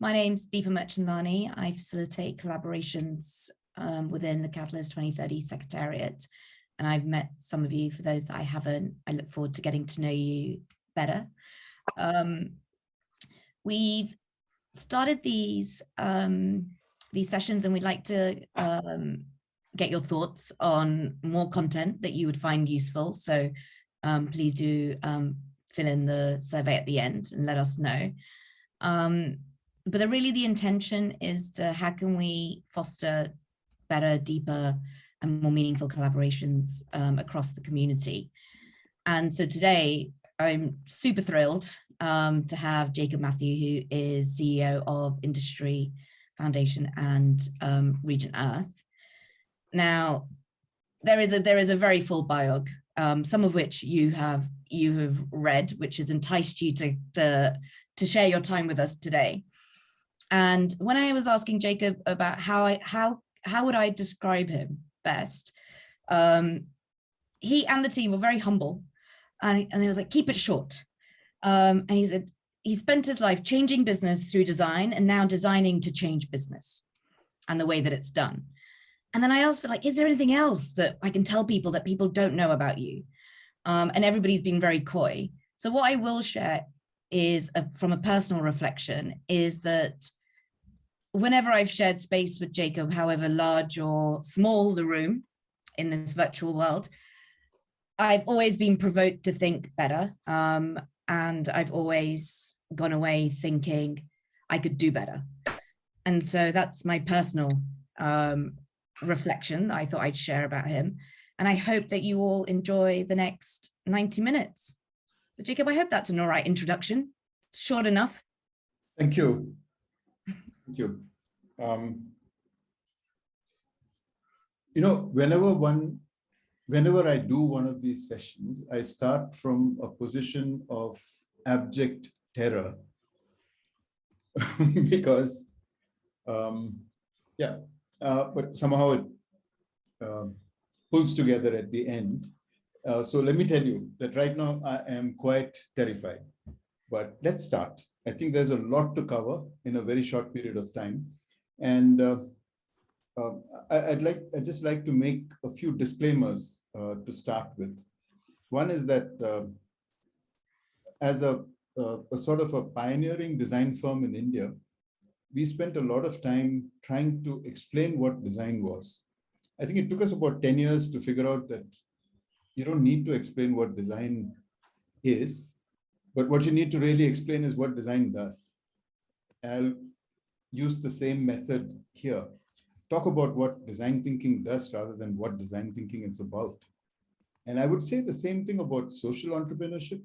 My name's Deepa Merchandani. I facilitate collaborations within the Catalyst 2030 Secretariat. And I've met some of you. For those that I haven't, I look forward to getting to know you better. We've started these sessions, and we'd like to get your thoughts on more content that you would find useful. So please do fill in the survey at the end and let us know. But really the intention is to how can we foster better, deeper, and more meaningful collaborations across the community. And so today I'm super thrilled to have Jacob Mathew, who is CEO of Industree Foundation and Region Earth. Now, there is a very full biog, some of which you have read, which has enticed you to share your time with us today. And when I was asking Jacob about how would I describe him best, he and the team were very humble, and he was like, keep it short. And he said he spent his life changing business through design and now designing to change business and the way that it's done. And then I asked for like, is there anything else that I can tell people that people don't know about you? And everybody's been very coy. So what I will share is from a personal reflection is that whenever I've shared space with Jacob, however large or small the room in this virtual world, I've always been provoked to think better. And I've always gone away thinking I could do better. And so that's my personal reflection that I thought I'd share about him. And I hope that you all enjoy the next 90 minutes. So Jacob, I hope that's an all right introduction. Short enough. Thank you. Thank you. You know, whenever I do one of these sessions, I start from a position of abject terror because, but somehow it pulls together at the end. So let me tell you that right now I am quite terrified, but let's start. I think there's a lot to cover in a very short period of time. And I'd just like to make a few disclaimers to start with. One is that as a sort of a pioneering design firm in India, we spent a lot of time trying to explain what design was. I think it took us about 10 years to figure out that you don't need to explain what design is, but what you need to really explain is what design does. I'll use the same method here. Talk about what design thinking does rather than what design thinking is about. And I would say the same thing about social entrepreneurship.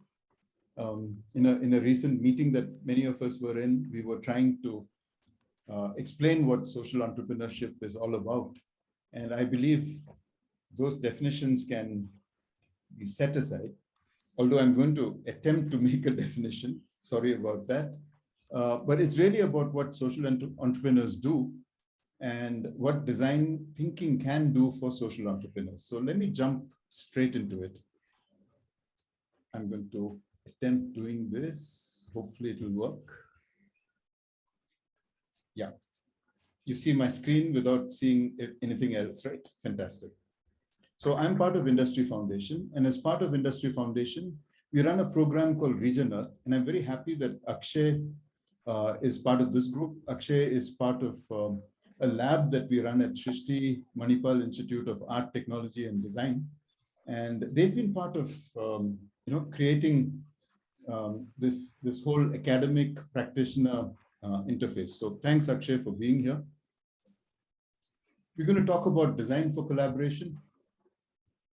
In a recent meeting that many of us were in, we were trying to explain what social entrepreneurship is all about. And I believe those definitions can be set aside, although I'm going to attempt to make a definition. Sorry about that. But it's really about what social entrepreneurs do and what design thinking can do for social entrepreneurs. So let me jump straight into it. I'm going to attempt doing this. Hopefully it will work. Yeah. You see my screen without seeing anything else, right? Fantastic. So I'm part of Industree Foundation, and as part of Industree Foundation, we run a program called Region Earth, and I'm very happy that Akshay is part of this group. Akshay is part of a lab that we run at Shrishti Manipal Institute of Art, Technology and Design, and they've been part of creating this whole academic practitioner interface. So thanks, Akshay, for being here. We're going to talk about design for collaboration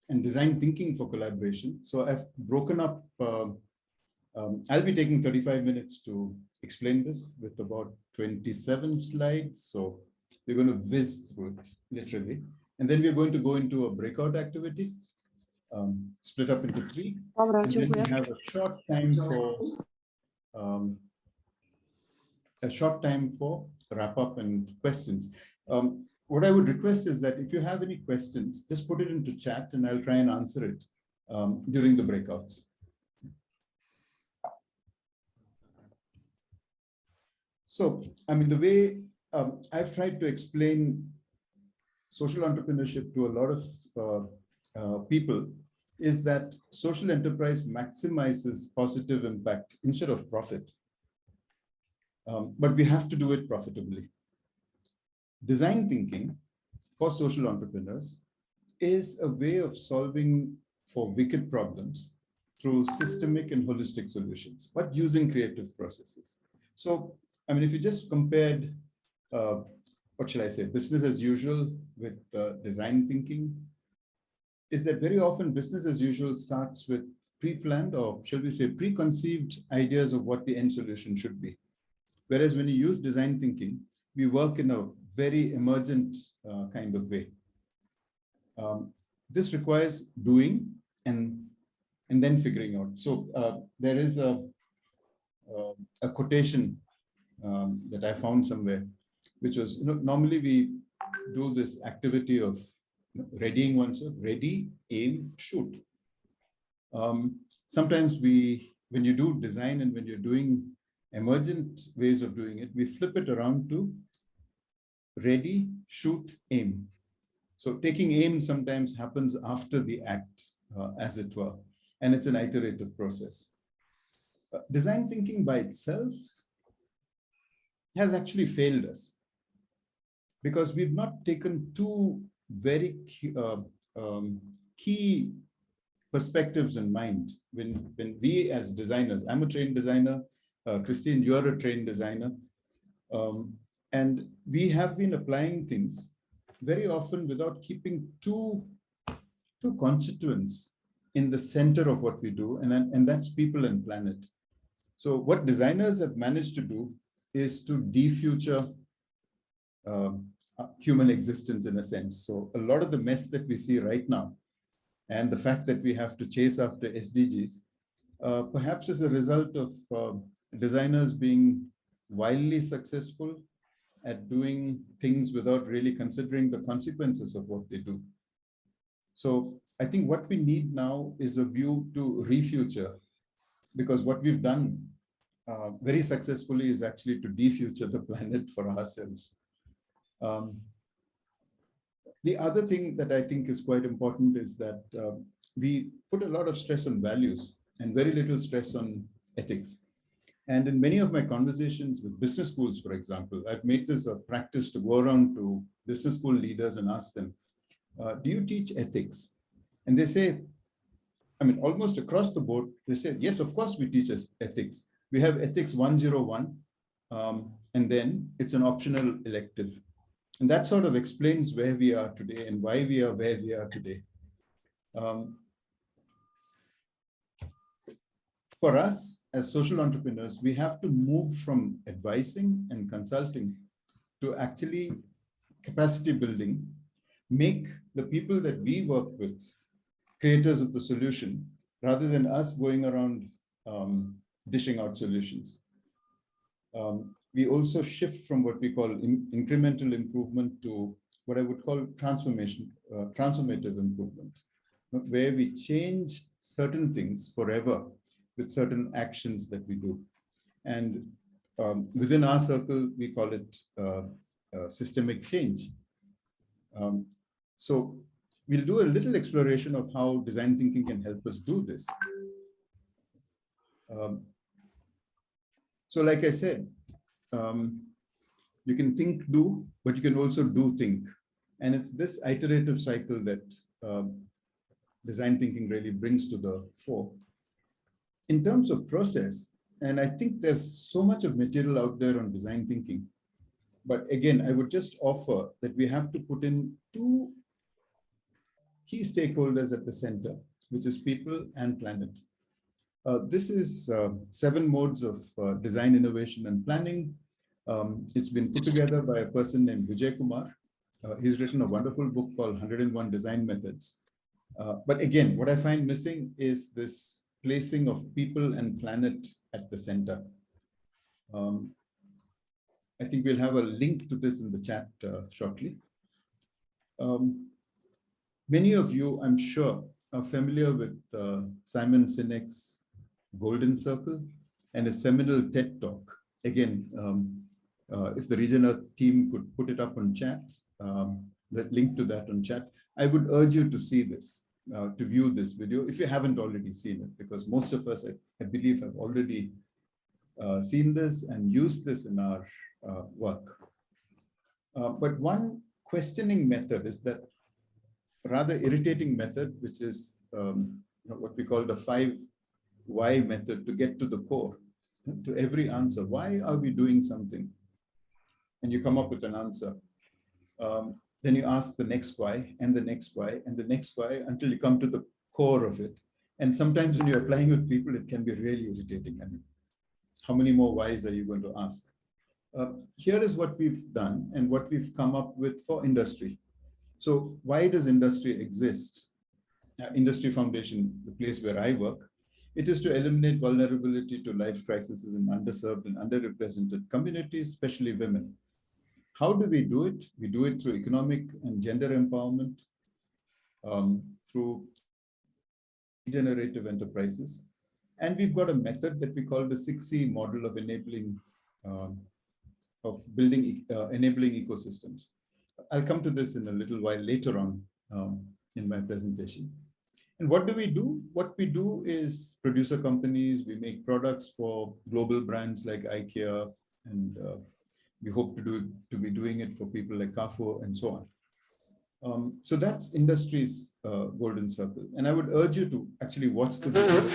and design thinking for collaboration. So I've broken up, I'll be taking 35 minutes to explain this with about 27 slides. So we're going to whiz through it, literally. And then we're going to go into a breakout activity, split up into 3. And then we have a short time for wrap up and questions. What I would request is that if you have any questions, just put it into chat and I'll try and answer it during the breakouts. So, I mean, the way I've tried to explain social entrepreneurship to a lot of people is that social enterprise maximizes positive impact instead of profit. But we have to do it profitably. Design thinking for social entrepreneurs is a way of solving for wicked problems through systemic and holistic solutions, but using creative processes. So, I mean, if you just compared, what shall I say, business as usual with design thinking, is that very often business as usual starts with pre-planned, or shall we say preconceived ideas of what the end solution should be. Whereas when you use design thinking, we work in a very emergent kind of way. This requires doing and then figuring out. So there is a quotation that I found somewhere, which was, normally we do this activity of readying oneself, ready, aim, shoot. Sometimes when you do design and when you're doing emergent ways of doing it, we flip it around to ready, shoot, aim. So taking aim sometimes happens after the act, as it were, and it's an iterative process. Design thinking by itself has actually failed us because we've not taken two very key perspectives in mind when we as designers, I'm a trained designer, Christine, you're a trained designer, and we have been applying things very often without keeping two constituents in the center of what we do, and that's people and planet. So what designers have managed to do is to defuture human existence in a sense. So a lot of the mess that we see right now, and the fact that we have to chase after SDGs, perhaps is a result of designers being wildly successful at doing things without really considering the consequences of what they do. So I think what we need now is a view to refuture, because what we've done very successfully is actually to defuture the planet for ourselves. The other thing that I think is quite important is that we put a lot of stress on values and very little stress on ethics. And in many of my conversations with business schools, for example, I've made this a practice to go around to business school leaders and ask them, do you teach ethics? And they say, I mean, almost across the board, they say, yes, of course we teach ethics. We have ethics 101, and then it's an optional elective. And that sort of explains where we are today and why we are where we are today. For us as social entrepreneurs, we have to move from advising and consulting to actually capacity building, make the people that we work with creators of the solution, rather than us going around dishing out solutions. We also shift from what we call incremental improvement to what I would call transformative improvement, where we change certain things forever with certain actions that we do. And within our circle, we call it systemic change. So we'll do a little exploration of how design thinking can help us do this. So like I said, you can think, do, but you can also do, think. And it's this iterative cycle that design thinking really brings to the fore. In terms of process, and I think there's so much of material out there on design thinking, but again, I would just offer that we have to put in two key stakeholders at the center, which is people and planet. This is 7 modes of design, innovation, and planning. It's been put together by a person named Vijay Kumar. He's written a wonderful book called 101 Design Methods. But again, what I find missing is this placing of people and planet at the center. I think we'll have a link to this in the chat shortly. Many of you, I'm sure, are familiar with Simon Sinek's Golden Circle and a seminal TED Talk. Again, If the regional team could put it up on chat, the link to that on chat, I would urge you to see this, to view this video if you haven't already seen it, because most of us, I believe, have already seen this and used this in our work. But one questioning method is that rather irritating method, which is what we call the 5 why method, to get to the core, to every answer. Why are we doing something? And you come up with an answer. Then you ask the next why, and the next why, and the next why, until you come to the core of it. And sometimes when you're applying with people, it can be really irritating. I mean, how many more whys are you going to ask? Here is what we've done and what we've come up with for Industree. So why does Industree exist? Industree Foundation, the place where I work, it is to eliminate vulnerability to life crises in underserved and underrepresented communities, especially women. How do we do it? We do it through economic and gender empowerment, through regenerative enterprises. And we've got a method that we call the 6C model of enabling, enabling ecosystems. I'll come to this in a little while later on in my presentation. And what do we do? What we do is producer companies, we make products for global brands like IKEA, and we hope to be doing it for people like Carrefour and so on. So that's Industree's golden circle. And I would urge you to actually watch the video,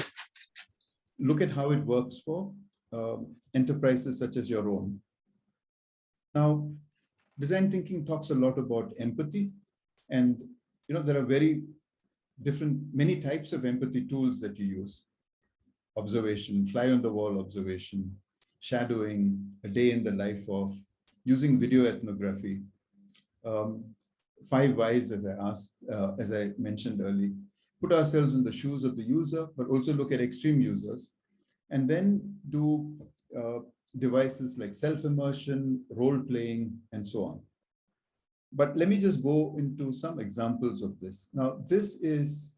look at how it works for enterprises such as your own. Now, design thinking talks a lot about empathy, and there are many types of empathy tools that you use. Observation, fly on the wall observation, shadowing, a day in the life of, using video ethnography, 5 whys, as I mentioned earlier. Put ourselves in the shoes of the user, but also look at extreme users, and then do devices like self-immersion, role-playing, and so on. But let me just go into some examples of this. Now, this is,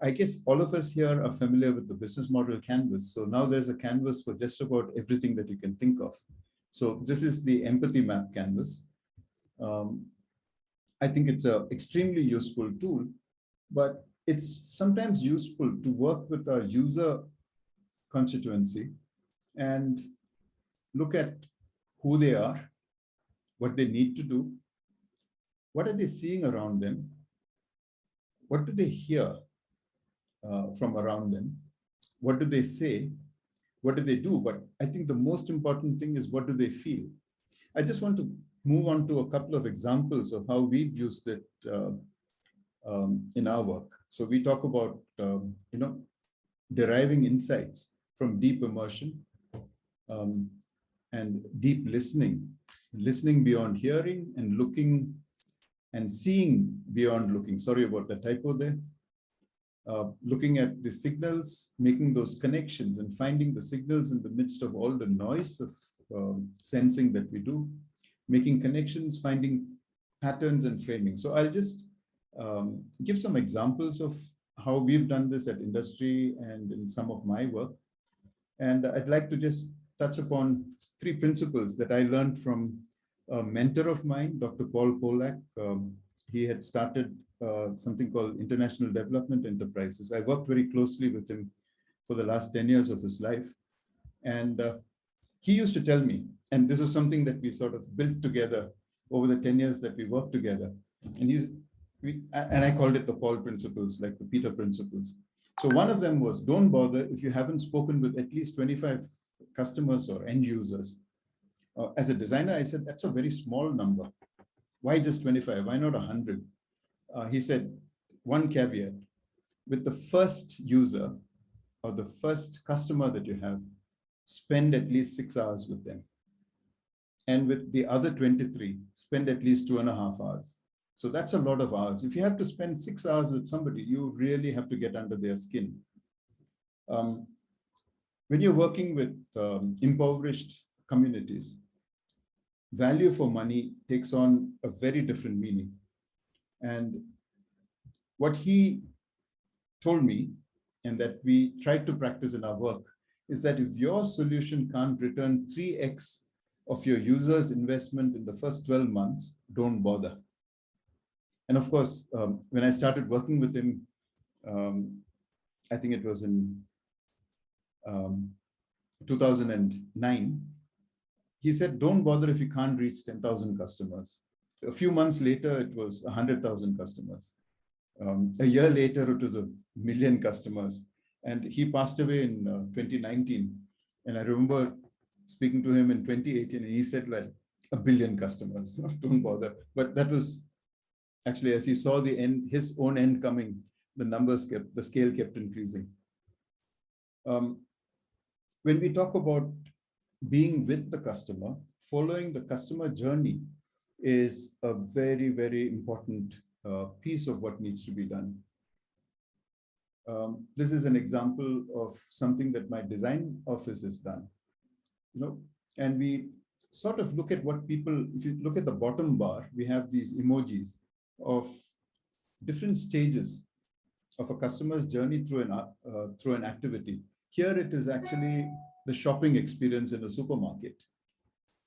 I guess all of us here are familiar with the business model canvas. So now there's a canvas for just about everything that you can think of. So this is the empathy map canvas. I think it's an extremely useful tool, but it's sometimes useful to work with our user constituency and look at who they are, what they need to do, what are they seeing around them, what do they hear from around them, what do they say, what do they do? But I think the most important thing is, what do they feel? I just want to move on to a couple of examples of how we've used it in our work. So we talk about deriving insights from deep immersion and deep listening beyond hearing, and looking and seeing beyond looking. Sorry about the typo there. Looking at the signals, making those connections, and finding the signals in the midst of all the noise of sensing that we do, making connections, finding patterns and framing. So I'll just give some examples of how we've done this at Industree and in some of my work. And I'd like to just touch upon 3 principles that I learned from a mentor of mine, Dr. Paul Polak. He had started something called International Development Enterprises. I worked very closely with him for the last 10 years of his life. And he used to tell me, and this is something that we sort of built together over the 10 years that we worked together. And I called it the Paul principles, like the Peter principles. So one of them was, don't bother if you haven't spoken with at least 25 customers or end users. As a designer, I said, that's a very small number. Why just 25? Why not 100? He said, one caveat, with the first user or the first customer that you have, spend at least 6 hours with them. And with the other 23, spend at least 2.5 hours. So that's a lot of hours. If you have to spend 6 hours with somebody, you really have to get under their skin. When you're working with impoverished communities, value for money takes on a very different meaning. And what he told me, and that we try to practice in our work, is that if your solution can't return 3x of your users' investment in the first 12 months, don't bother. And of course, when I started working with him, I think it was in 2009, he said, don't bother if you can't reach 10,000 customers. A few months later, it was 100,000 customers. A year later, it was 1 million customers. And he passed away in 2019. And I remember speaking to him in 2018, and he said, like, 1 billion customers, don't bother. But that was actually, as he saw the end, his own end coming, the scale kept increasing. When we talk about being with the customer, following the customer journey is a very, very important piece of what needs to be done. This is an example of something that my design office has done. And we sort of look at what people, if you look at the bottom bar, we have these emojis of different stages of a customer's journey through an activity. Here it is actually the shopping experience in a supermarket.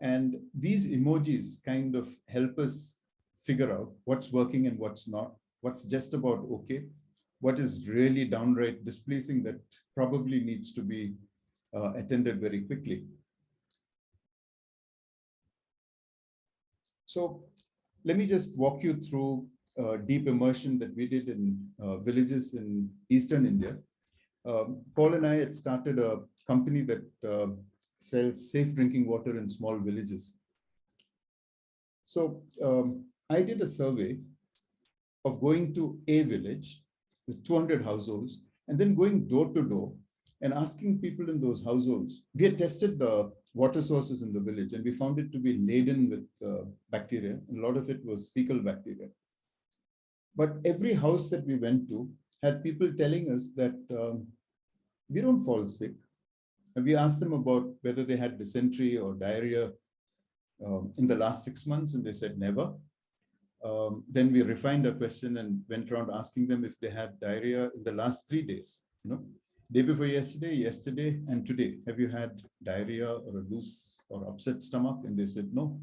And these emojis kind of help us figure out what's working and what's not, what's just about okay, what is really downright displeasing that probably needs to be attended very quickly. So let me just walk you through deep immersion that we did in villages in Eastern India. Paul and I had started a company that sells safe drinking water in small villages. So I did a survey of going to a village with 200 households and then going door to door and asking people in those households. We had tested the water sources in the village and we found it to be laden with bacteria. And a lot of it was fecal bacteria. But every house that we went to had people telling us that we don't fall sick. And we asked them about whether they had dysentery or diarrhea in the last 6 months, and they said never. Then we refined our question and went around asking them if they had diarrhea in the last 3 days. Day before yesterday, yesterday, and today. Have you had diarrhea or a loose or upset stomach? And they said no.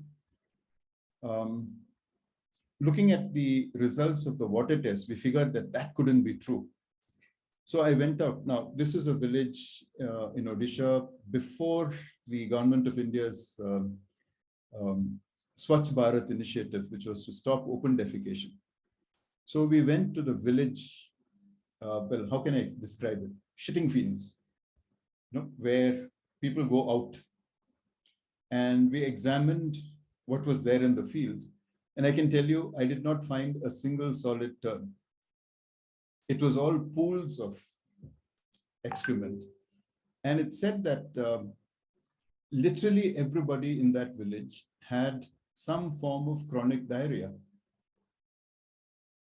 Looking at the results of the water test, we figured that that couldn't be true. So I went out. Now, this is a village in Odisha before the government of India's Swachh Bharat initiative, which was to stop open defecation. So we went to the village, well, how can I describe it? Shitting fields, where people go out. And we examined what was there in the field. And I can tell you, I did not find a single solid turn. It was all pools of excrement. And it said that literally everybody in that village had some form of chronic diarrhea.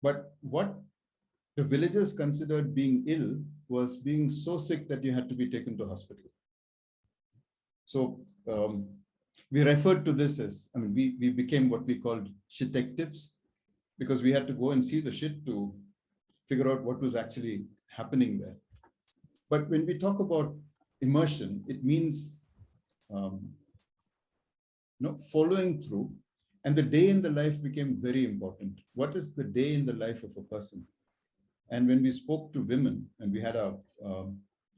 But what the villagers considered being ill was being so sick that you had to be taken to hospital. So we referred to this as, we became what we called shitectives, because we had to go and see the shit to figure out what was actually happening there. But when we talk about immersion, it means following through, and the day in the life became very important. What is the day in the life of a person? And when we spoke to women, and we had our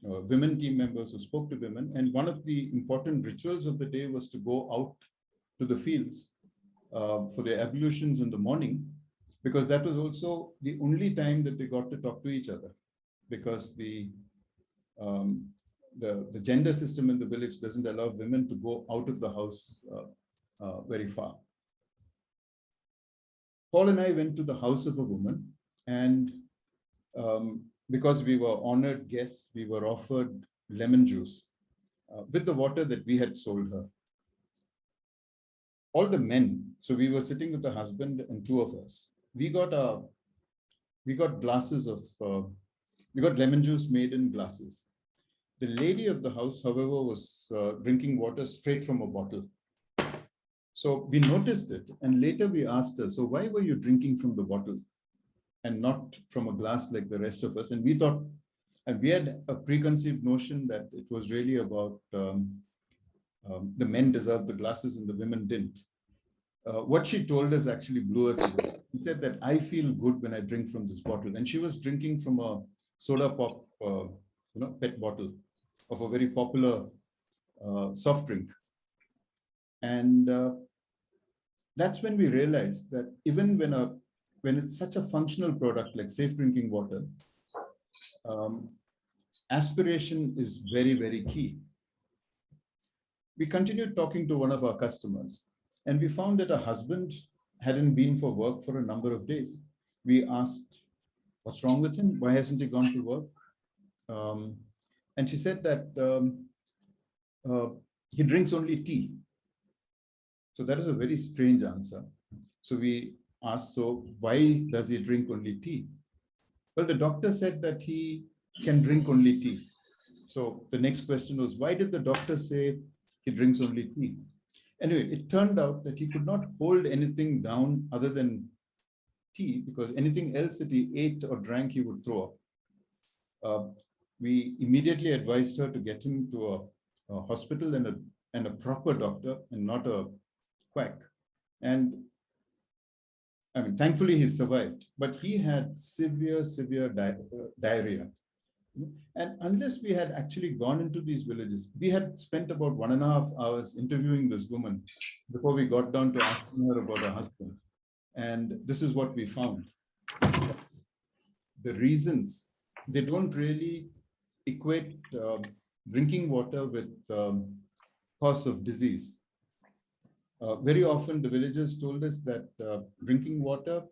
women team members who spoke to women, and one of the important rituals of the day was to go out to the fields for their ablutions in the morning, because that was also the only time that they got to talk to each other, because the gender system in the village doesn't allow women to go out of the house very far. Paul and I went to the house of a woman, and because we were honored guests, we were offered lemon juice with the water that we had sold her. All the men, so we were sitting with the husband and 2 of us. We got glasses of, we got lemon juice made in glasses. The lady of the house, however, was drinking water straight from a bottle. So we noticed it, and later we asked her, so why were you drinking from the bottle and not from a glass like the rest of us? And we thought, and we had a preconceived notion that it was really about the men deserved the glasses and the women didn't. What she told us actually blew us away. She said that I feel good when I drink from this bottle. And she was drinking from a soda pop, PET bottle of a very popular soft drink. And that's when we realized that even when it's such a functional product like safe drinking water, aspiration is very, very key. We continued talking to one of our customers, and we found that her husband hadn't been for work for a number of days. We asked, what's wrong with him? Why hasn't he gone to work? And she said that he drinks only tea. So that is a very strange answer. So we asked, so why does he drink only tea? Well, the doctor said that he can drink only tea. So the next question was, why did the doctor say he drinks only tea? Anyway, it turned out that he could not hold anything down other than tea, because anything else that he ate or drank, he would throw up. We immediately advised her to get him to a hospital and a proper doctor and not a quack. And I mean, thankfully he survived, but he had severe diarrhea. And unless we had actually gone into these villages, we had spent about 1.5 hours interviewing this woman before we got down to asking her about her husband. And this is what we found. The reasons, they don't really equate drinking water with cause of disease. Very often the villagers told us that drinking water,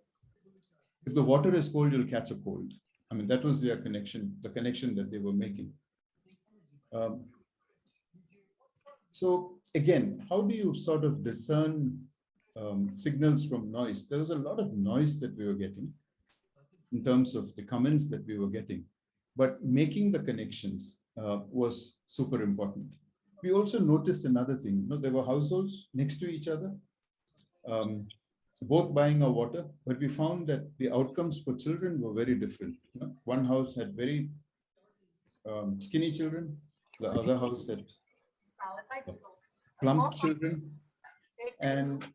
if the water is cold, you'll catch a cold. I mean, that was their connection, the connection that they were making. So again, how do you sort of discern signals from noise? There was a lot of noise that we were getting in terms of the comments that we were getting, but making the connections was super important. We also noticed another thing, there were households next to each other, both buying our water, but we found that the outcomes for children were very different. One house had very skinny children, the other house had plump children, and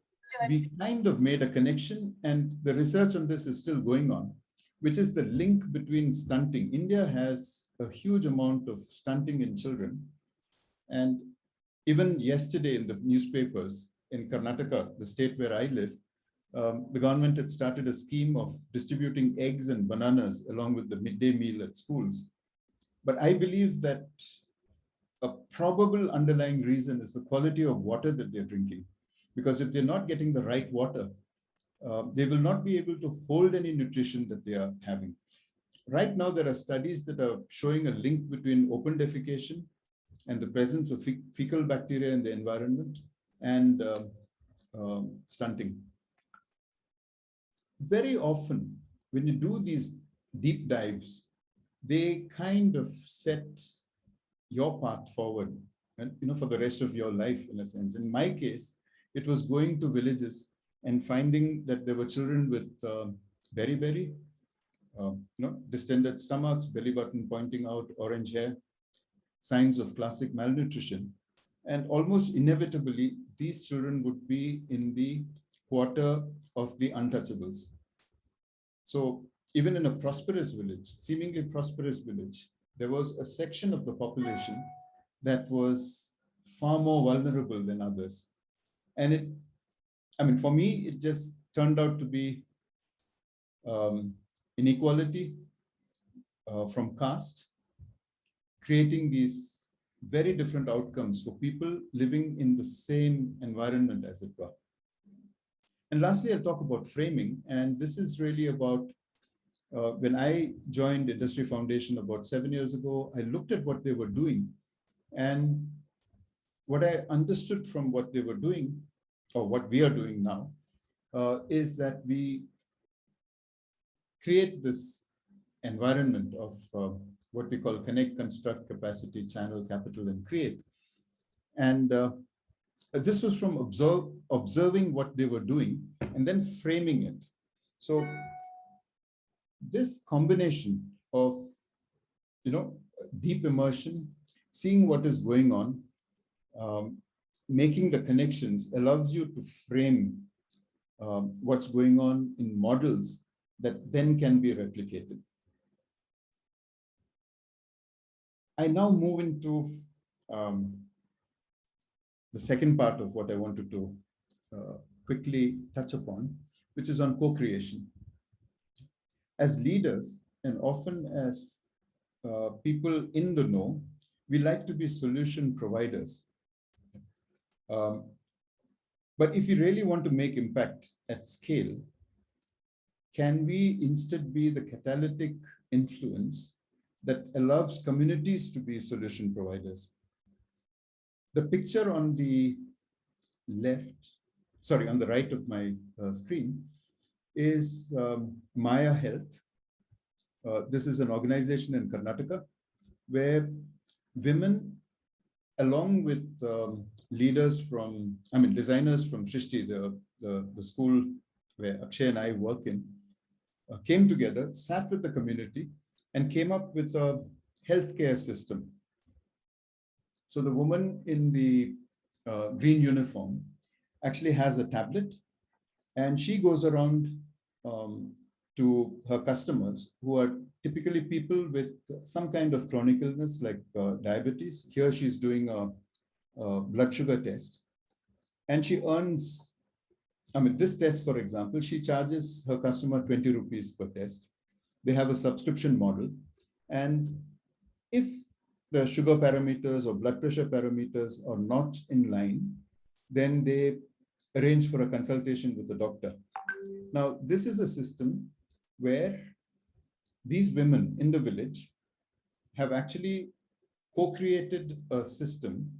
we kind of made a connection, and the research on this is still going on, which is the link between stunting. India has a huge amount of stunting in children. And even yesterday in the newspapers in Karnataka, the state where I live, the government had started a scheme of distributing eggs and bananas along with the midday meal at schools. But I believe that a probable underlying reason is the quality of water that they're drinking. Because if they're not getting the right water, they will not be able to hold any nutrition that they are having. Right now, there are studies that are showing a link between open defecation and the presence of fecal bacteria in the environment and stunting. Very often, when you do these deep dives, they kind of set your path forward, and for the rest of your life, in a sense. In my case, it was going to villages and finding that there were children with beriberi, distended stomachs, belly button pointing out, orange hair, signs of classic malnutrition. And almost inevitably, these children would be in the quarter of the untouchables. So even in a prosperous village, seemingly prosperous village, there was a section of the population that was far more vulnerable than others. And for me, it just turned out to be inequality from caste, creating these very different outcomes for people living in the same environment, as it were. And lastly, I'll talk about framing. And this is really about when I joined Industree Foundation about 7 years ago, I looked at what they were doing. And what I understood from what they were doing, or what we are doing now, is that we create this environment of what we call connect, construct, capacity, channel, capital, and create. And this was from observing what they were doing and then framing it. So this combination of deep immersion, seeing what is going on, making the connections allows you to frame what's going on in models that then can be replicated. I now move into the second part of what I wanted to quickly touch upon, which is on co-creation. As leaders, and often as people in the know, we like to be solution providers. But if you really want to make impact at scale, can we instead be the catalytic influence that allows communities to be solution providers? The picture on the on the right of my screen is Maya Health. This is an organization in Karnataka where women, along with leaders from, designers from Shrishti, the school where Akshay and I work in, came together, sat with the community, and came up with a healthcare system. So the woman in the green uniform actually has a tablet, and she goes around to her customers who are typically people with some kind of chronic illness like diabetes. Here she's doing a blood sugar test, and she earns, this test, for example, she charges her customer 20 rupees per test. They have a subscription model. And if the sugar parameters or blood pressure parameters are not in line, then they arrange for a consultation with the doctor. Now, this is a system where these women in the village have actually co-created a system.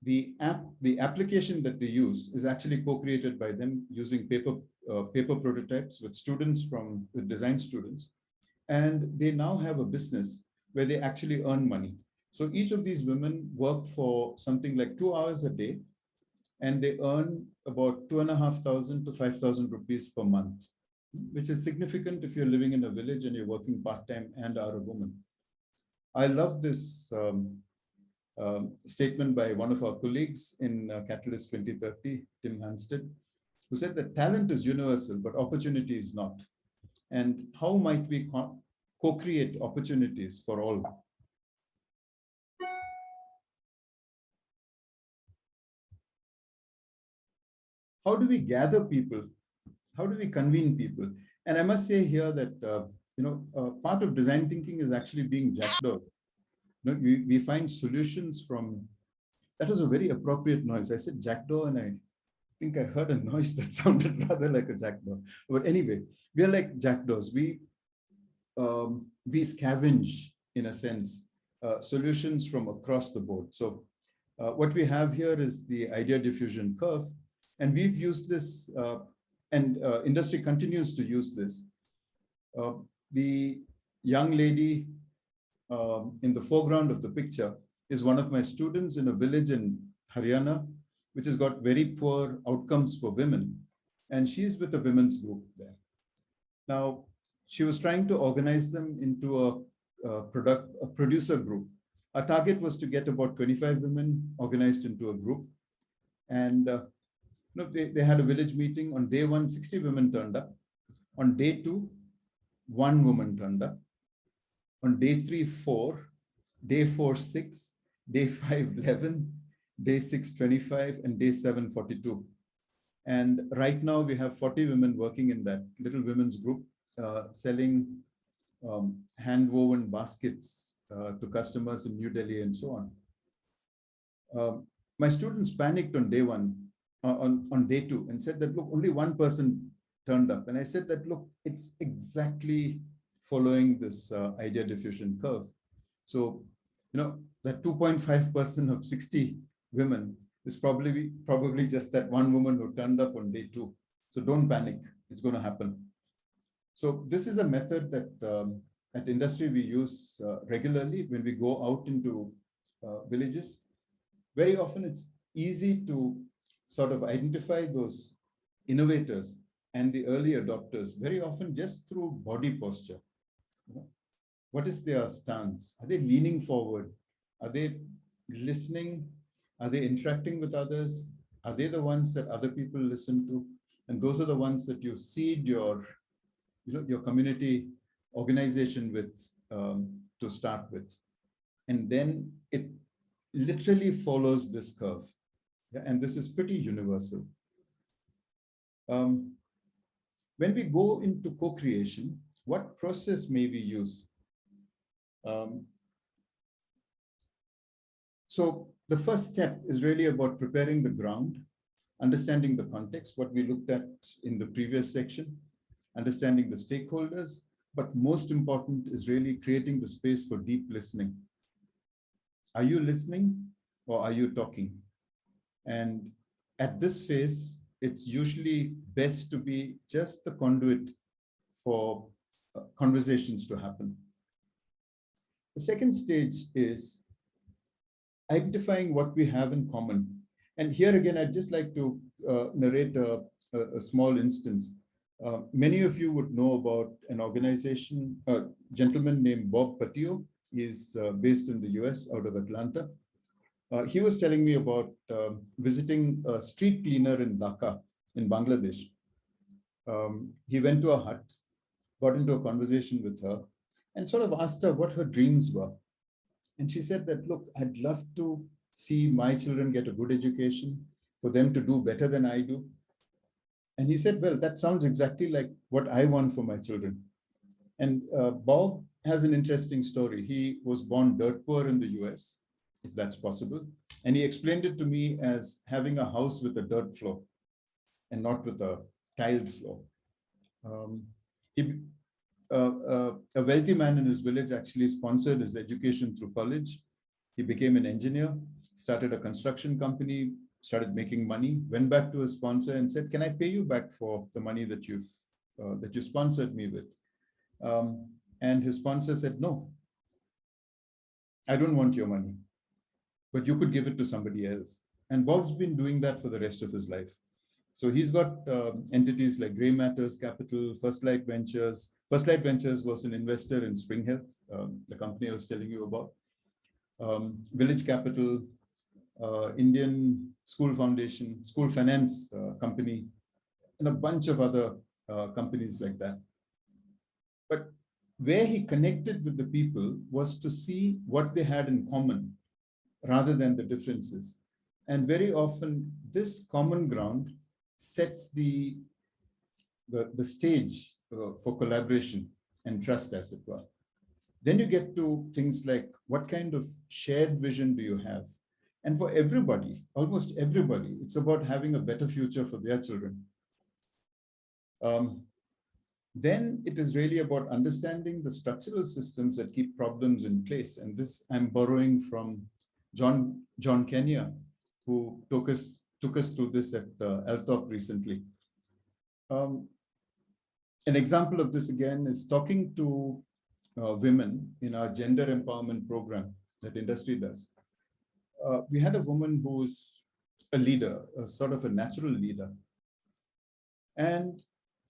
The application that they use is actually co-created by them using paper prototypes with design students. And they now have a business where they actually earn money. So each of these women work for something like 2 hours a day, and they earn about 2,500 to 5,000 rupees per month, which is significant if you're living in a village and you're working part-time and are a woman. I love this statement by one of our colleagues in Catalyst 2030, Tim Hansted, who said that talent is universal, but opportunity is not. And how might we co-create opportunities for all? How do we gather people? How do we convene people? And I must say here that part of design thinking is actually being jackdaw. We find solutions from. That was a very appropriate noise. I said jackdaw, and I think I heard a noise that sounded rather like a jackdaw. But anyway, we are like jackdaws. We scavenge, in a sense, solutions from across the board. So what we have here is the idea diffusion curve. And we've used this, and industry continues to use this. The young lady in the foreground of the picture is one of my students in a village in Haryana, which has got very poor outcomes for women. And she's with a women's group there. Now, she was trying to organize them into a producer group. Our target was to get about 25 women organized into a group. And they had a village meeting. On day 1, 60 women turned up. On day 2, 1 woman turned up. On day 3, 4. Day 4, 6. Day 5, 11. Day 6, 25. And day 7, 42. And right now we have 40 women working in that little women's group, selling hand-woven baskets to customers in New Delhi and so on. My students panicked on day 1, on day 2, and said that, look, only 1 person turned up. And I said that, look, it's exactly following this idea diffusion curve. So, that 2.5% of 60 women is probably just that 1 woman who turned up on day 2. So don't panic, it's going to happen. So this is a method that at Industree we use regularly when we go out into villages. Very often it's easy to sort of identify those innovators and the early adopters, very often just through body posture. What is their stance? Are they leaning forward? Are they listening? Are they interacting with others? Are they the ones that other people listen to? And those are the ones that you seed your community organization with, to start with. And then it literally follows this curve. Yeah, and this is pretty universal. When we go into co-creation, what process may we use? So the first step is really about preparing the ground, understanding the context, what we looked at in the previous section, understanding the stakeholders, but most important is really creating the space for deep listening. Are you listening or are you talking? And at this phase, it's usually best to be just the conduit for conversations to happen. The second stage is identifying what we have in common. And here again, I'd just like to narrate a small instance. Many of you would know about an organization, a gentleman named Bob Patio. He's based in the US out of Atlanta. He was telling me about visiting a street cleaner in Dhaka in Bangladesh. He went to a hut, got into a conversation with her, and sort of asked her what her dreams were. And she said that, look, I'd love to see my children get a good education, for them to do better than I do. And he said, well, that sounds exactly like what I want for my children. And Bob has an interesting story. He was born dirt poor in the US, if that's possible. And he explained it to me as having a house with a dirt floor and not with a tiled floor. A wealthy man in his village actually sponsored his education through college. He became an engineer, started a construction company, started making money, went back to his sponsor and said, can I pay you back for the money that you sponsored me with? And his sponsor said, no, I don't want your money, but you could give it to somebody else. And Bob's been doing that for the rest of his life. So he's got entities like Grey Matters Capital, First Light Ventures. First Light Ventures was an investor in Spring Health, the company I was telling you about. Village Capital, Indian School Foundation, School Finance Company, and a bunch of other companies like that. But where he connected with the people was to see what they had in common rather than the differences. And very often this common ground sets the stage for collaboration and trust, as it were. Then you get to things like, what kind of shared vision do you have? And for everybody, almost everybody, it's about having a better future for their children. Then it is really about understanding the structural systems that keep problems in place. And this I'm borrowing from John Kenya, who took us through this at Altop recently. An example of this again is talking to women in our gender empowerment program that Industree does. We had a woman who's a leader, a sort of a natural leader. And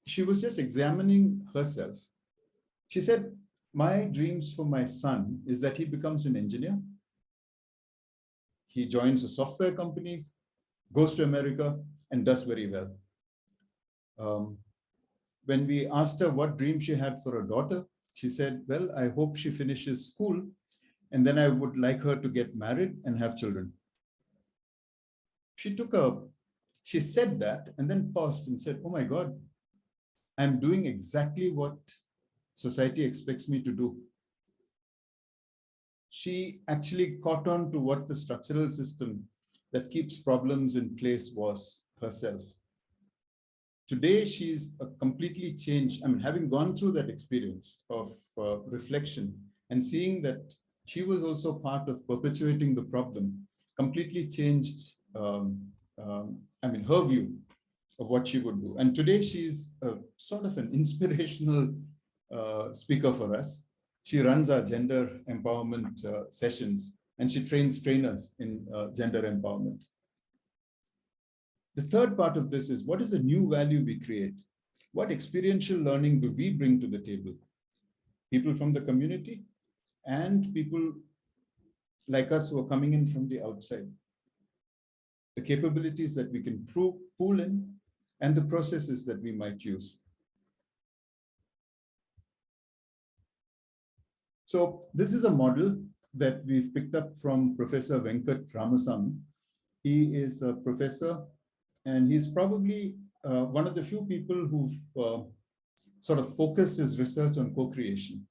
she was just examining herself. She said, my dreams for my son is that he becomes an engineer. He joins a software company, goes to America, and does very well. When we asked her what dream she had for her daughter, she said, well, I hope she finishes school, and then I would like her to get married and have children. She said that and then paused and said, oh my God, I'm doing exactly what society expects me to do. She actually caught on to what the structural system that keeps problems in place was herself. Today, she's a completely changed, I mean, having gone through that experience of reflection and seeing that she was also part of perpetuating the problem, completely changed, her view of what she would do. And today, she's sort of an inspirational speaker for us. She runs our gender empowerment sessions, and she trains trainers in gender empowerment. The third part of this is, what is the new value we create? What experiential learning do we bring to the table? People from the community and people like us who are coming in from the outside. the capabilities that we can pool in, and the processes that we might use. So this is a model that we've picked up from Professor Venkat Ramasamy. He is a professor, and he's probably one of the few people who've sort of focused his research on co-creation.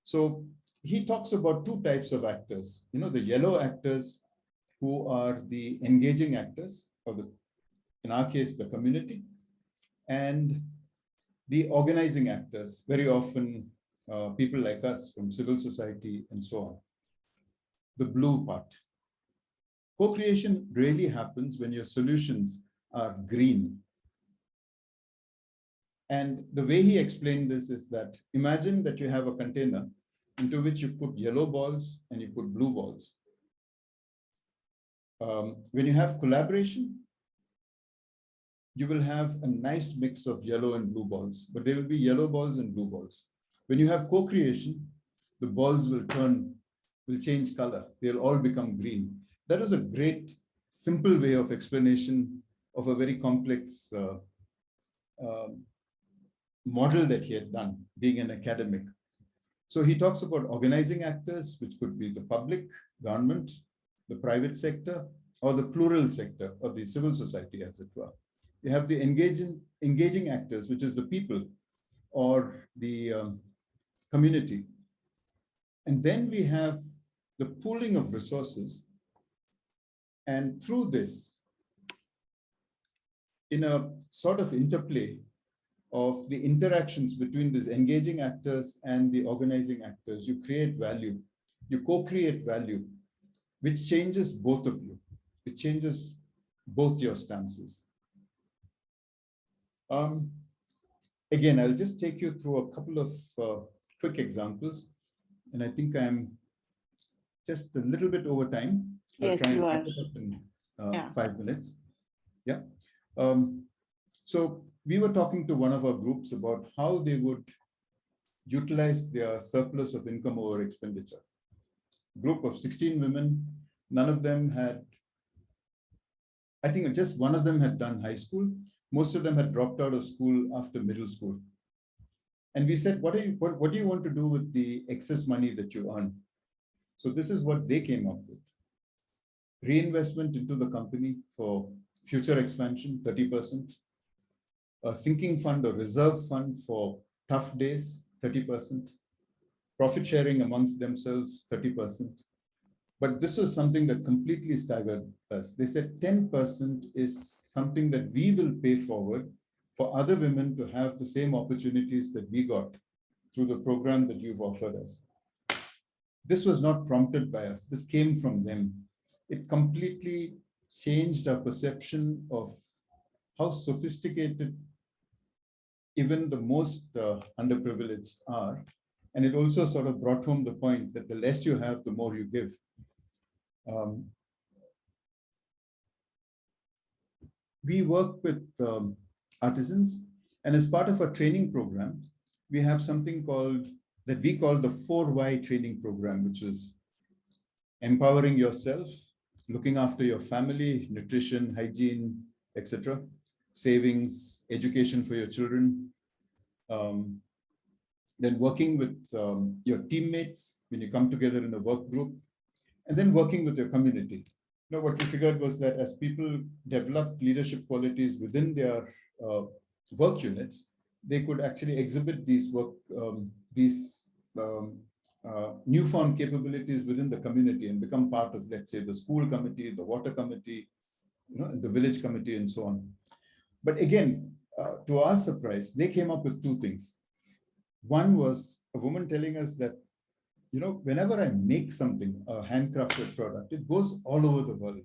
So he talks about two types of actors, the yellow actors, who are the engaging actors, or in our case, the community, and the organizing actors, very often people like us from civil society and so on. The blue part. Co-creation really happens when your solutions are green. And the way he explained this is that imagine that you have a container into which you put yellow balls and you put blue balls. When you have collaboration, you will have a nice mix of yellow and blue balls, but there will be yellow balls and blue balls. When you have co-creation, the balls will change color. They'll all become green. That is a great, simple way of explanation of a very complex model that he had done, being an academic. So he talks about organizing actors, which could be the public, government, the private sector, or the plural sector, or the civil society, as it were. You have the engaging actors, which is the people, or the community. And then we have the pooling of resources. And through this, in a sort of interplay of the interactions between these engaging actors and the organizing actors, you create value, you co-create value, which changes both of you. It changes both your stances. Again, I'll just take you through a couple of quick examples. And I think I'm just a little bit over time. Yes, you are. In 5 minutes. Yeah. So we were talking to one of our groups about how they would utilize their surplus of income over expenditure. Group of 16 women, none of them had, I think just one of them had done high school. Most of them had dropped out of school after middle school. And we said, what do you want to do with the excess money that you earn? So this is what they came up with. Reinvestment into the company for future expansion, 30%. A sinking fund or reserve fund for tough days, 30%. Profit sharing amongst themselves, 30%. But this was something that completely staggered us. They said 10% is something that we will pay forward for other women to have the same opportunities that we got through the program that you've offered us. This was not prompted by us. This came from them. It completely changed our perception of how sophisticated even the most underprivileged are. And it also sort of brought home the point that the less you have, the more you give. We work with artisans, and as part of our training program, we have something that we call the 4Y training program, which is empowering yourself, looking after your family, nutrition, hygiene, etc., savings, education for your children, then working with your teammates when you come together in a work group, and then working with your community. Now, what we figured was that as people develop leadership qualities within their work units, they could actually exhibit these newfound capabilities within the community and become part of, let's say, the school committee, the water committee, the village committee, and so on. But again, to our surprise, they came up with two things. One was a woman telling us that, whenever I make something, a handcrafted product, it goes all over the world.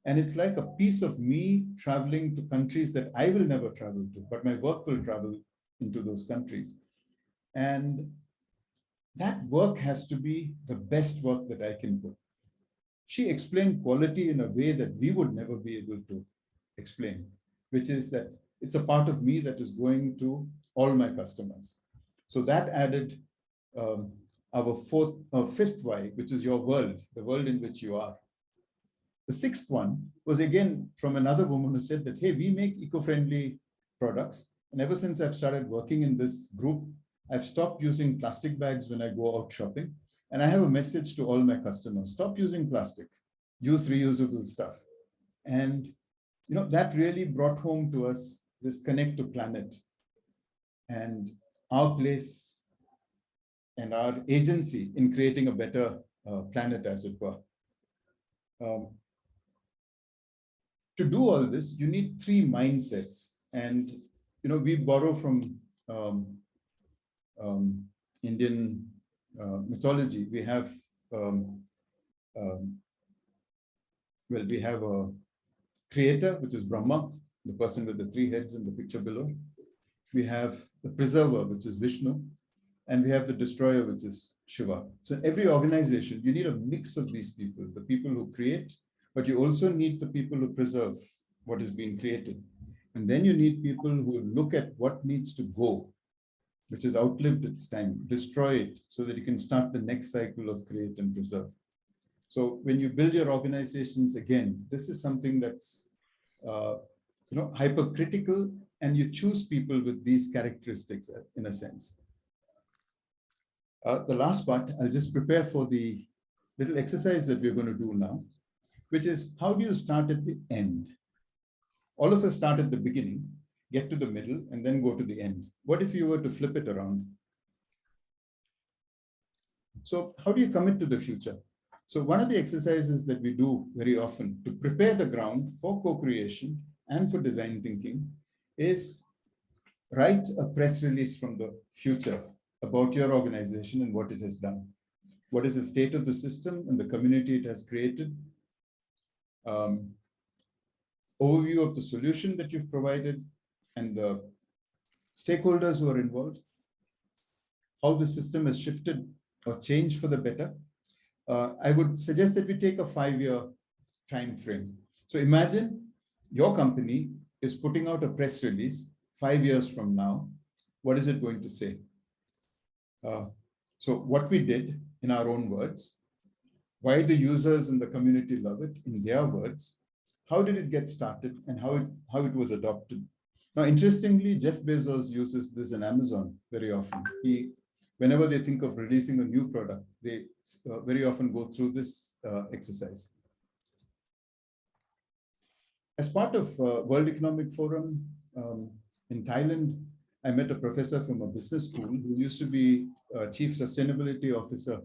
And it's like a piece of me traveling to countries that I will never travel to, but my work will travel into those countries. And that work has to be the best work that I can put. She explained quality in a way that we would never be able to explain, which is that it's a part of me that is going to all my customers. So that added our fifth why, which is your world, the world in which you are. The sixth one was again from another woman who said that, hey, we make eco-friendly products. And ever since I've started working in this group, I've stopped using plastic bags when I go out shopping. And I have a message to all my customers: stop using plastic, use reusable stuff. And that really brought home to us this connect to planet and our place and our agency in creating a better planet, as it were. To do all this, you need three mindsets. And we borrow from Indian mythology. We have we have a creator, which is Brahma, the person with the three heads in the picture below. We have the preserver, which is Vishnu, and we have the destroyer, which is Shiva. So in every organization, you need a mix of these people, the people who create, but you also need the people who preserve what is being created. And then you need people who look at what needs to go, which has outlived its time, destroy it so that you can start the next cycle of create and preserve. So when you build your organizations, again, this is something that's hypercritical, and you choose people with these characteristics in a sense. The last part, I'll just prepare for the little exercise that we're going to do now, which is, how do you start at the end? All of us start at the beginning, get to the middle, and then go to the end. What if you were to flip it around? So how do you commit to the future? So one of the exercises that we do very often to prepare the ground for co-creation and for design thinking is write a press release from the future about your organization and what it has done. What is the state of the system and the community it has created? Overview of the solution that you've provided and the stakeholders who are involved, how the system has shifted or changed for the better. I would suggest that we take a 5-year time frame. So imagine your company is putting out a press release 5 years from now. What is it going to say? So what we did in our own words, why the users and the community love it in their words, how did it get started, and how it was adopted. Now, interestingly, Jeff Bezos uses this in Amazon very often. Whenever they think of releasing a new product, they very often go through this exercise. As part of World Economic Forum in Thailand, I met a professor from a business school who used to be chief sustainability officer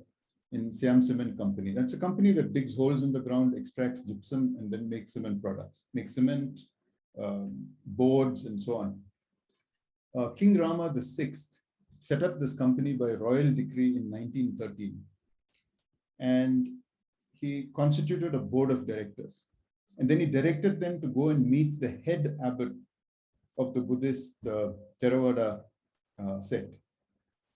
in Siam Cement Company. That's a company that digs holes in the ground, extracts gypsum, and then makes cement products, makes cement, boards, and so on. King Rama VI set up this company by royal decree in 1913. And he constituted a board of directors. And then he directed them to go and meet the head abbot of the Buddhist Theravada sect.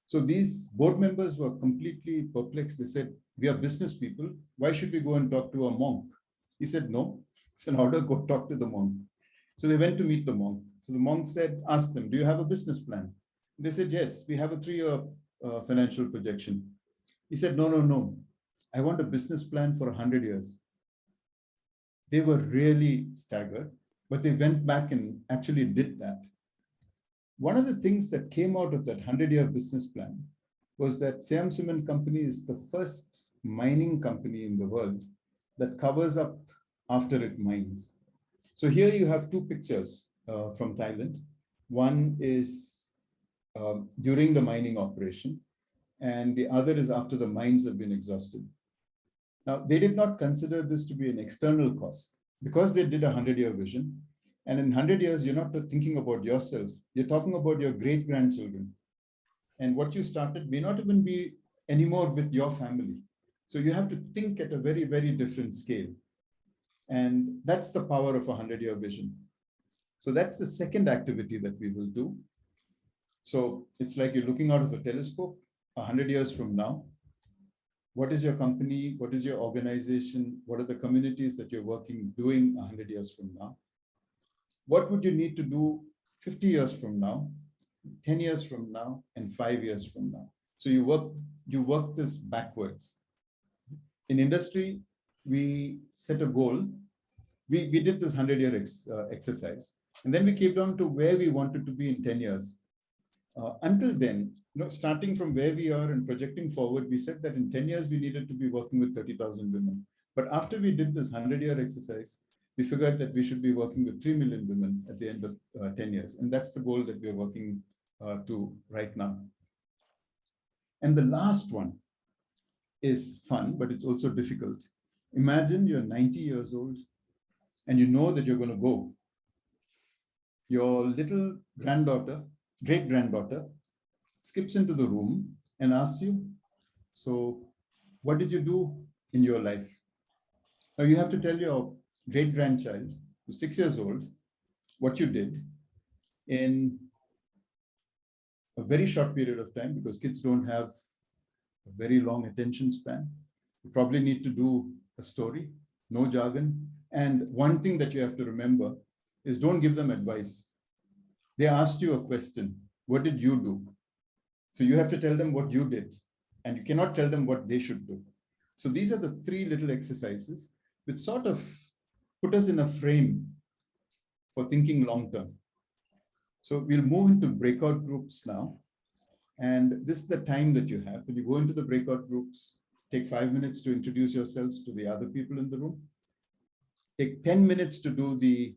So these board members were completely perplexed. They said, we are business people. Why should we go and talk to a monk? He said, no, it's an order, go talk to the monk. So they went to meet the monk. So the monk said, ask them, do you have a business plan? They said, yes, we have a 3-year financial projection. He said, no. I want a business plan for 100 years. They were really staggered, but they went back and actually did that. One of the things that came out of that 100-year business plan was that Siam Cement Company is the first mining company in the world that covers up after it mines. So here you have 2 pictures from Thailand. One is during the mining operation, and the other is after the mines have been exhausted. Now, they did not consider this to be an external cost because they did a 100-year vision. And in 100 years, you're not thinking about yourself. You're talking about your great-grandchildren. And what you started may not even be anymore with your family. So you have to think at a very, very different scale. And that's the power of a 100-year vision. So that's the second activity that we will do. So it's like you're looking out of a telescope 100 years from now. What is your company? What is your organization? What are the communities that you're doing 100 years from now? What would you need to do 50 years from now, 10 years from now, and 5 years from now? So you work this backwards. In Industree, we set a goal. We did this 100-year exercise, and then we came down to where we wanted to be in 10 years. Until then, starting from where we are and projecting forward, we said that in 10 years, we needed to be working with 30,000 women. But after we did this 100-year exercise, we figured that we should be working with 3 million women at the end of 10 years. And that's the goal that we're working to right now. And the last one is fun, but it's also difficult. Imagine you're 90 years old and you know that you're going to go. Your little granddaughter, great-granddaughter, skips into the room and asks you, so what did you do in your life? Now you have to tell your great-grandchild, who's 6 years old, what you did in a very short period of time, because kids don't have a very long attention span. You probably need to do a story, no jargon. And one thing that you have to remember is don't give them advice. They asked you a question. What did you do? So you have to tell them what you did, and you cannot tell them what they should do. So these are the 3 little exercises which sort of put us in a frame for thinking long term. So we'll move into breakout groups now. And this is the time that you have. When you go into the breakout groups, take 5 minutes to introduce yourselves to the other people in the room. Take 10 minutes to do the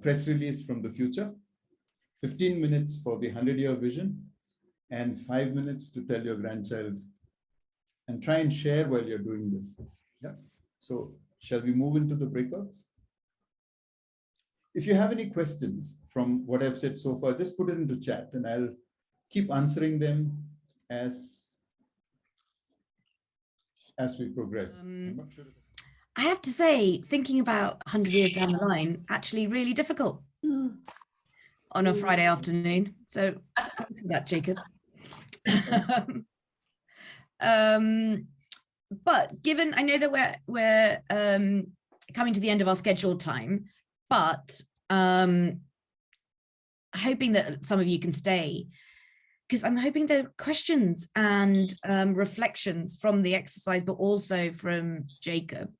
press release from the future, 15 minutes for the 100-year vision, and 5 minutes to tell your grandchild, and try and share while you're doing this. Yeah. So shall we move into the breakouts? If you have any questions from what I've said so far, just put it into chat and I'll keep answering them as we progress. I'm not sure. I have to say, thinking about 100 years down the line, actually really difficult on a Friday afternoon. So thanks for that, Jacob. But given, I know that we're coming to the end of our scheduled time, but hoping that some of you can stay, because I'm hoping there are questions and reflections from the exercise, but also from Jacob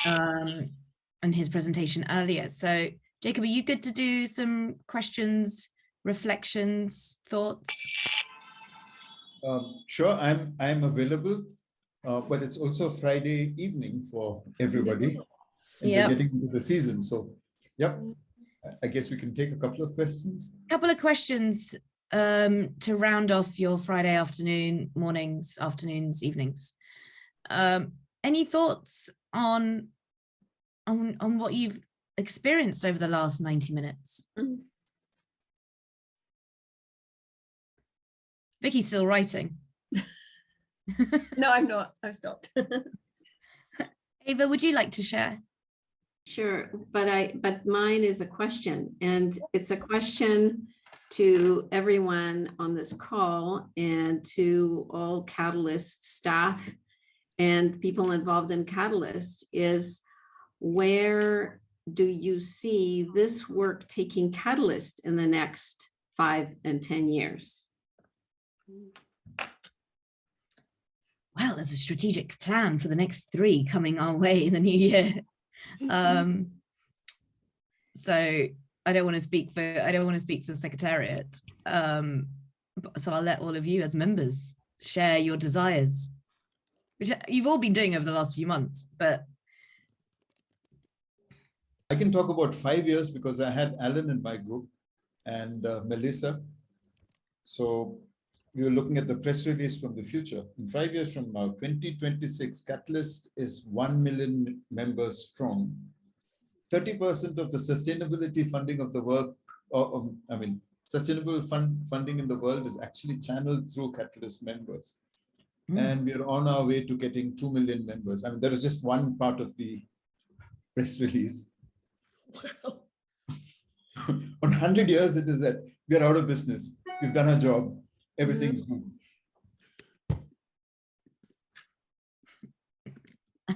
and his presentation earlier. So Jacob, are you good to do some questions, reflections, thoughts? Sure, I'm available, but it's also Friday evening for everybody. And we're getting into the season. So, yep, I guess we can take a couple of questions. A couple of questions to round off your Friday afternoon, mornings, afternoons, evenings. Any thoughts on what you've experienced over the last 90 minutes? Vicky's still writing. No, I'm not. I've stopped. Ava, would you like to share? Sure, but mine is a question, and it's a question to everyone on this call and to all Catalyst staff and people involved in Catalyst, is where do you see this work taking Catalyst in the next 5 and 10 years? Well, there's a strategic plan for the next 3 coming our way in the new year. So I don't want to speak for the Secretariat. So I'll let all of you as members share your desires, which you've all been doing over the last few months, but I can talk about 5 years because I had Alan in my group and Melissa. So we were looking at the press release from the future. In 5 years from now, 2026, Catalyst is 1 million members strong. 30% of the sustainability funding of the work, sustainable funding in the world is actually channeled through Catalyst members. And we are on our way to getting 2 million members. I mean, there is just one part of the press release. Wow. On 100 years, it is that we are out of business. We've done our job. Everything's good.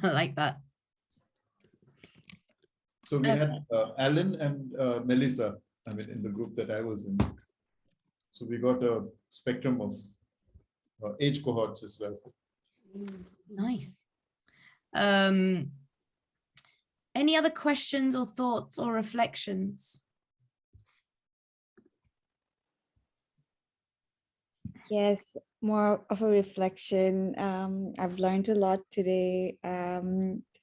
I like that. So we had Alan and Melissa, in the group that I was in. So we got a spectrum of age cohorts as well. Nice. Any other questions or thoughts or reflections? Yes, more of a reflection. I've learned a lot today.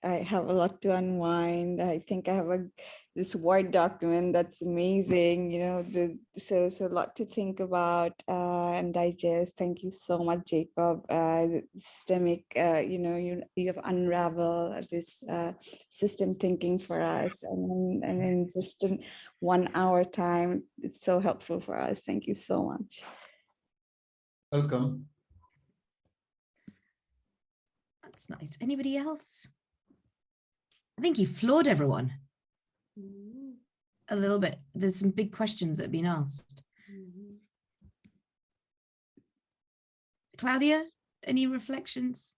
I have a lot to unwind. I think I have this Word document that's amazing. You know, so a lot to think about and digest. Thank you so much, Jacob. The systemic, you have unraveled this system thinking for us, and in just 1 hour time, it's so helpful for us. Thank you so much. Welcome. That's nice. Anybody else? I think you floored everyone a little bit. There's some big questions that have been asked. Claudia, any reflections?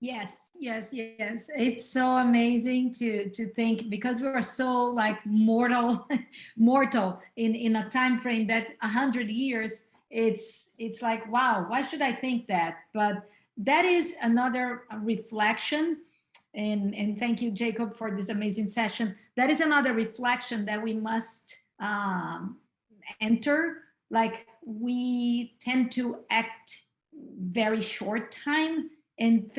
Yes. It's so amazing to think, because we are so like mortal in a time frame that 100 years. It's like, wow, why should I think that? But that is another reflection. And thank you, Jacob, for this amazing session. That is another reflection that we must enter. Like, we tend to act very short time, and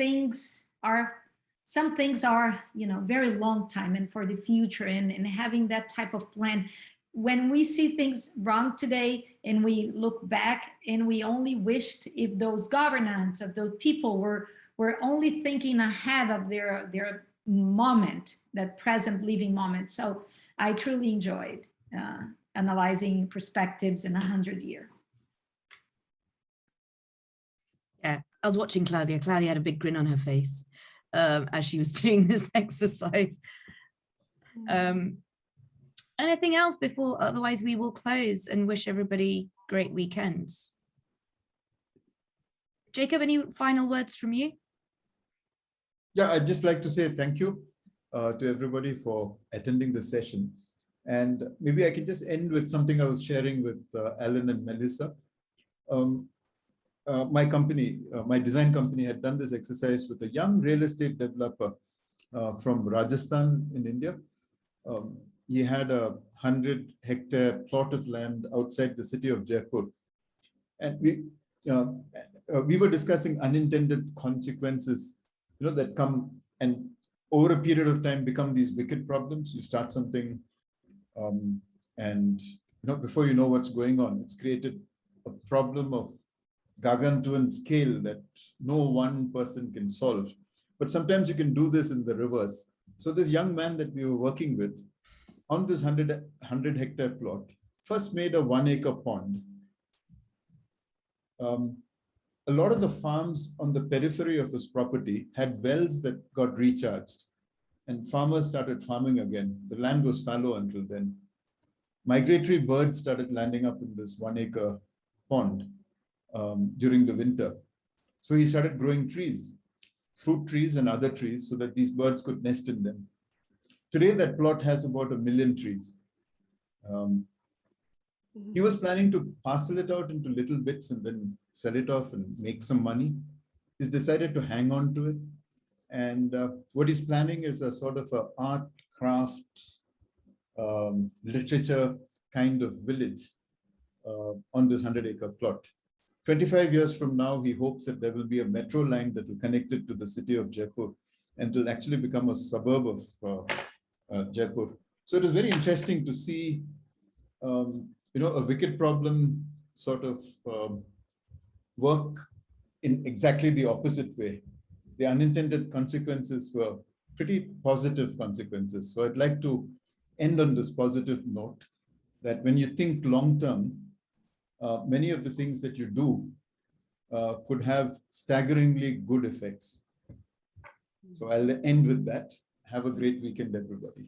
some things are, very long time and for the future, and having that type of plan. When we see things wrong today and we look back and we only wished if those governants of those people were only thinking ahead of their moment, that present living moment. So I truly enjoyed analyzing perspectives in 100 years. Yeah, I was watching Claudia. Claudia had a big grin on her face as she was doing this exercise. Anything else before? Otherwise, we will close and wish everybody great weekends. Jacob, any final words from you? Yeah, I'd just like to say thank you to everybody for attending the session. And maybe I can just end with something I was sharing with Alan and Melissa. My company, my design company, had done this exercise with a young real estate developer from Rajasthan in India. He had a 100-hectare plot of land outside the city of Jaipur. And we were discussing unintended consequences, that come and over a period of time become these wicked problems. You start something and, before you know what's going on, it's created a problem of gargantuan scale that no one person can solve. But sometimes you can do this in the reverse. So this young man that we were working with on this 100-hectare plot first made a 1-acre pond. A lot of the farms on the periphery of his property had wells that got recharged, and farmers started farming again. The land was fallow until then. Migratory birds started landing up in this 1-acre pond during the winter. So he started growing trees, fruit trees and other trees, so that these birds could nest in them. Today, that plot has about 1 million trees. He was planning to parcel it out into little bits and then sell it off and make some money. He's decided to hang on to it. And what he's planning is a sort of a art, craft, literature kind of village on this 100-acre plot. 25 years from now, he hopes that there will be a metro line that will connect it to the city of Jaipur, and it will actually become a suburb of Jaipur. So it is very interesting to see, a wicked problem sort of work in exactly the opposite way. The unintended consequences were pretty positive consequences. So I'd like to end on this positive note, that when you think long-term, many of the things that you do could have staggeringly good effects. So I'll end with that. Have a great weekend, everybody.